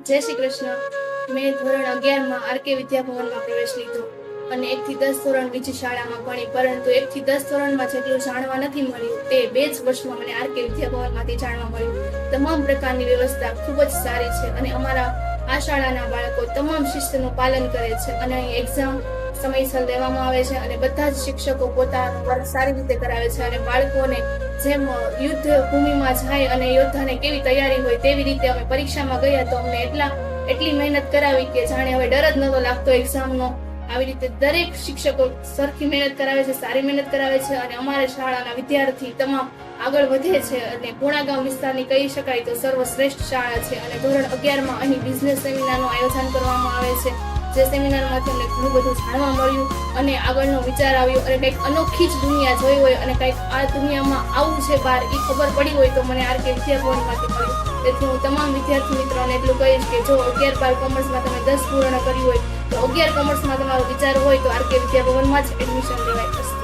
જય શ્રી કૃષ્ણ. મેં ધોરણ 11 માં આરકે વિદ્યાભવનમાં પ્રવેશ લીધો અને 1 થી 10 ધોરણ બીજી શાળામાં ભણી, પરંતુ 1 થી 10 ધોરણમાં જેટલું જાણવા નથી મળ્યું તે 2 જ વર્ષમાં મને આરકે વિદ્યાભવનમાંથી જાણવા મળ્યું. તમામ પ્રકારની વ્યવસ્થા ખૂબ જ સારી છે અને અમારા આ શાળાના બાળકો તમામ શિસ્તનું પાલન કરે છે અને અહીં એક્ઝામ સમયસર લેવામાં આવે છે અને બધા જ શિક્ષકો પોતાનું વર્ક સારી રીતે કરાવે છે અને બાળકોને જેમ યુદ્ધ ભૂમિમાં જાય અને યોદ્ધાને કેવી તૈયારી હોય તેવી રીતે અમે પરીક્ષામાં ગયા તો અમને એટલી મહેનત કરાવી કે જાણે હવે ડર જ નહોતો લાગતો એક્ઝામનો. આવી રીતે દરેક શિક્ષકો સરખી મહેનત કરાવે છે, સારી મહેનત કરાવે છે અને અમારા શાળાના વિદ્યાર્થી તમામ આગળ વધે છે અને પૂર્ણાગામ વિસ્તારની કહી શકાય તો સર્વશ્રેષ્ઠ શાળા છે. અને ધોરણ 11માં અહીં બિઝનેસ સેમિનારનું આયોજન કરવામાં આવે છે, જે સેમિનારમાંથી અમને ઘણું બધું જાણવા મળ્યું અને આગળનો વિચાર આવ્યો અને કંઈક અનોખી જ દુનિયા જોઈ હોય અને કંઈક આ દુનિયામાં આવું છે બહાર એ ખબર પડી હોય તો મને આરકે વિદ્યાભવનમાંથી મળ્યું. તેથી હું તમામ વિદ્યાર્થી મિત્રોને એટલું કહીશ કે જો 11-12 કોમર્સમાં તમે 10 પૂર્ણ કર્યું હોય તો 11 કોમર્સમાં તમારો વિચાર હોય તો આરકે વિદ્યાભવનમાં જ એડમિશન લેવાય.